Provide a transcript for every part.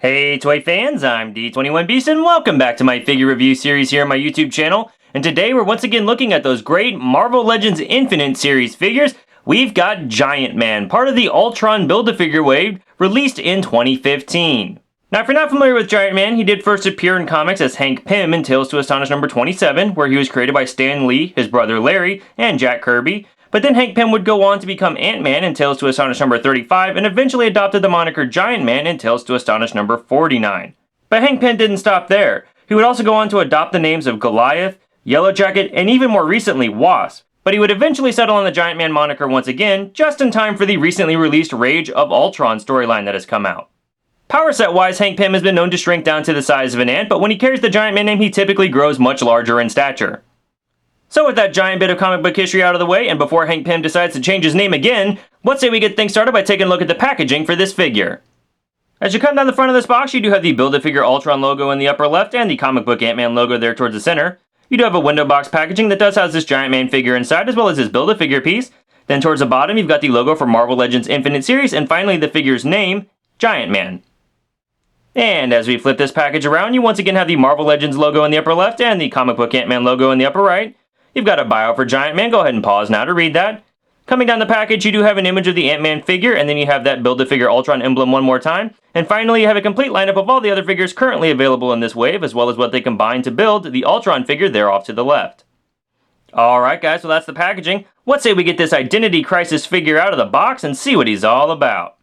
Hey toy fans, I'm D21Beast and welcome back to my figure review series here on my YouTube channel. And today we're once again looking at those great Marvel Legends Infinite series figures. We've got Giant Man, part of the Ultron Build-A-Figure wave, released in 2015. Now if you're not familiar with Giant Man, he did first appear in comics as Hank Pym in Tales to Astonish number 27, where he was created by Stan Lee, his brother Larry, and Jack Kirby. But then Hank Pym would go on to become Ant-Man in Tales to Astonish number 35 and eventually adopted the moniker Giant Man in Tales to Astonish number 49. But Hank Pym didn't stop there. He would also go on to adopt the names of Goliath, Yellowjacket, and even more recently Wasp. But he would eventually settle on the Giant Man moniker once again, just in time for the recently released Rage of Ultron storyline that has come out. Power set wise, Hank Pym has been known to shrink down to the size of an ant, but when he carries the Giant Man name, he typically grows much larger in stature. So with that giant bit of comic book history out of the way, and before Hank Pym decides to change his name again, let's say we get things started by taking a look at the packaging for this figure. As you come down the front of this box, you do have the Build-A-Figure Ultron logo in the upper left and the comic book Ant-Man logo there towards the center. You do have a window box packaging that does house this Giant Man figure inside, as well as his Build-A-Figure piece. Then towards the bottom, you've got the logo for Marvel Legends Infinite Series, and finally the figure's name, Giant Man. And as we flip this package around, you once again have the Marvel Legends logo in the upper left and the comic book Ant-Man logo in the upper right. You've got a bio for Giant Man. Go ahead and pause now to read that. Coming down the package, you do have an image of the Ant-Man figure, and then you have that Build-A-Figure Ultron emblem one more time. And finally, you have a complete lineup of all the other figures currently available in this wave, as well as what they combine to build the Ultron figure there off to the left. Alright guys, so that's the packaging. Let's say we get this Identity Crisis figure out of the box and see what he's all about.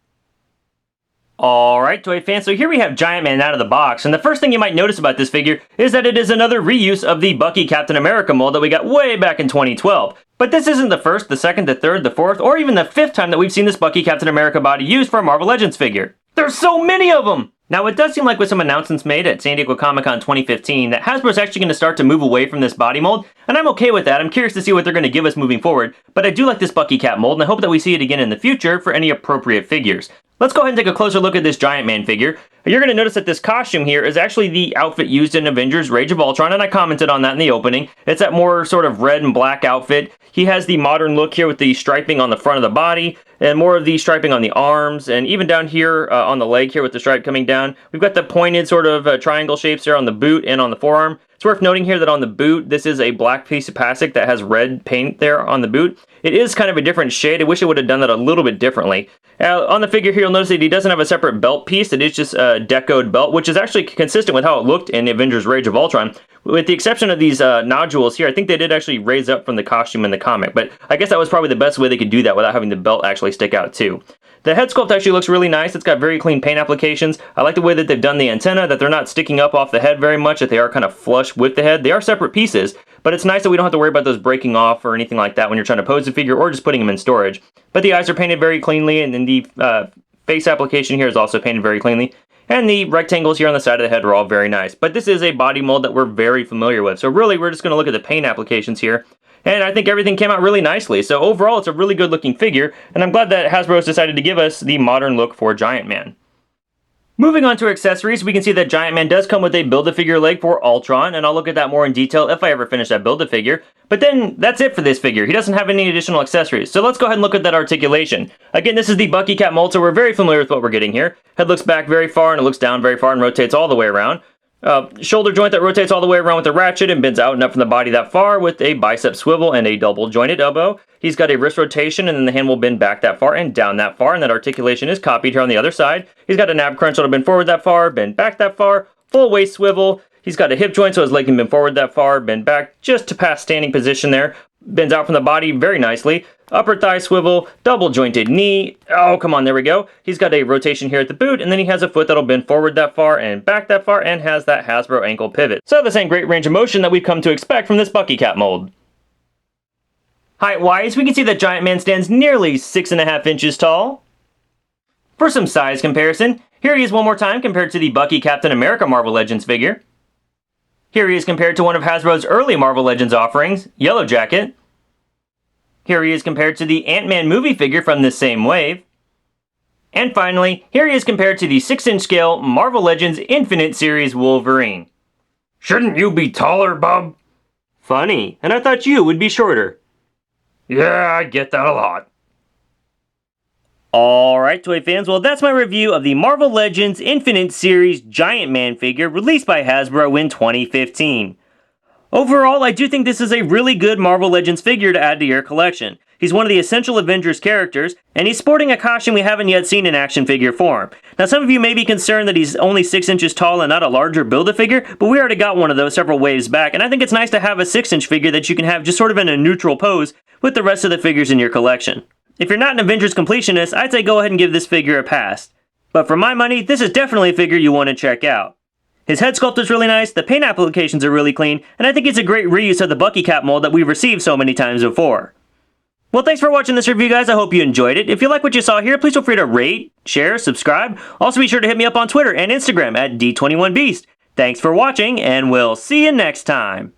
Alright toy fans, so here we have Giant Man out of the box, and the first thing you might notice about this figure is that it is another reuse of the Bucky Captain America mold that we got way back in 2012. But this isn't the first, the second, the third, the fourth, or even the fifth time that we've seen this Bucky Captain America body used for a Marvel Legends figure. There's so many of them! Now it does seem like with some announcements made at San Diego Comic-Con 2015 that Hasbro's actually going to start to move away from this body mold, and I'm okay with that. I'm curious to see what they're going to give us moving forward, but I do like this Bucky Cap mold, and I hope that we see it again in the future for any appropriate figures. Let's go ahead and take a closer look at this Giant Man figure. You're going to notice that this costume here is actually the outfit used in Avengers Rage of Ultron, and I commented on that in the opening. It's that more sort of red and black outfit. He has the modern look here with the striping on the front of the body, and more of the striping on the arms, and even down here on the leg here with the stripe coming down. We've got the pointed sort of triangle shapes there on the boot and on the forearm. It's worth noting here that on the boot, this is a black piece of plastic that has red paint there on the boot. It is kind of a different shade. I wish it would have done that a little bit differently. On the figure here, you'll notice that he doesn't have a separate belt piece. It is just a decoed belt, which is actually consistent with how it looked in Avengers Rage of Ultron. With the exception of these nodules here, I think they did actually raise up from the costume in the comic, but I guess that was probably the best way they could do that without having the belt actually stick out too. The head sculpt actually looks really nice. It's got very clean paint applications. I like the way that they've done the antenna, that they're not sticking up off the head very much, that they are kind of flush with the head. They are separate pieces, but it's nice that we don't have to worry about those breaking off or anything like that when you're trying to pose a figure or just putting them in storage. But the eyes are painted very cleanly, and then the face application here is also painted very cleanly. And the rectangles here on the side of the head are all very nice. But this is a body mold that we're very familiar with. So really, we're just going to look at the paint applications here. And I think everything came out really nicely. So overall, it's a really good looking figure. And I'm glad that Hasbro has decided to give us the modern look for Giant Man. Moving on to accessories, we can see that Giant Man does come with a Build-A-Figure leg for Ultron, and I'll look at that more in detail if I ever finish that Build-A-Figure. But then, that's it for this figure. He doesn't have any additional accessories, so let's go ahead and look at that articulation. Again, this is the Bucky Cap mold, so we're very familiar with what we're getting here. Head looks back very far, and it looks down very far, and rotates all the way around. Shoulder joint that rotates all the way around with a ratchet and bends out and up from the body that far with a bicep swivel and a double jointed elbow. He's got a wrist rotation, and then the hand will bend back that far and down that far, and that articulation is copied here on the other side. He's got an ab crunch that'll bend forward that far, bend back that far, full waist swivel. He's got a hip joint so his leg can bend forward that far, bend back just to past standing position there. Bends out from the body very nicely. Upper thigh swivel, double jointed knee. Oh, come on, there we go. He's got a rotation here at the boot, and then he has a foot that'll bend forward that far and back that far, and has that Hasbro ankle pivot. So the same great range of motion that we've come to expect from this Bucky Cap mold. Height-wise, we can see that Giant Man stands nearly 6.5 inches tall. For some size comparison, here he is one more time compared to the Bucky Captain America Marvel Legends figure. Here he is compared to one of Hasbro's early Marvel Legends offerings, Yellowjacket. Here he is compared to the Ant-Man movie figure from this same wave. And finally, here he is compared to the 6-inch scale Marvel Legends Infinite Series Wolverine. Shouldn't you be taller, bub? Funny, and I thought you would be shorter. Yeah, I get that a lot. Alright, toy fans, well that's my review of the Marvel Legends Infinite Series Giant Man figure released by Hasbro in 2015. Overall, I do think this is a really good Marvel Legends figure to add to your collection. He's one of the essential Avengers characters, and he's sporting a costume we haven't yet seen in action figure form. Now some of you may be concerned that he's only 6 inches tall and not a larger Build-A-Figure, but we already got one of those several waves back, and I think it's nice to have a 6-inch figure that you can have just sort of in a neutral pose with the rest of the figures in your collection. If you're not an Avengers completionist, I'd say go ahead and give this figure a pass. But for my money, this is definitely a figure you want to check out. His head sculpt is really nice, the paint applications are really clean, and I think it's a great reuse of the Bucky Cap mold that we've received so many times before. Well, thanks for watching this review, guys. I hope you enjoyed it. If you like what you saw here, please feel free to rate, share, subscribe. Also be sure to hit me up on Twitter and Instagram at D21Beast. Thanks for watching, and we'll see you next time.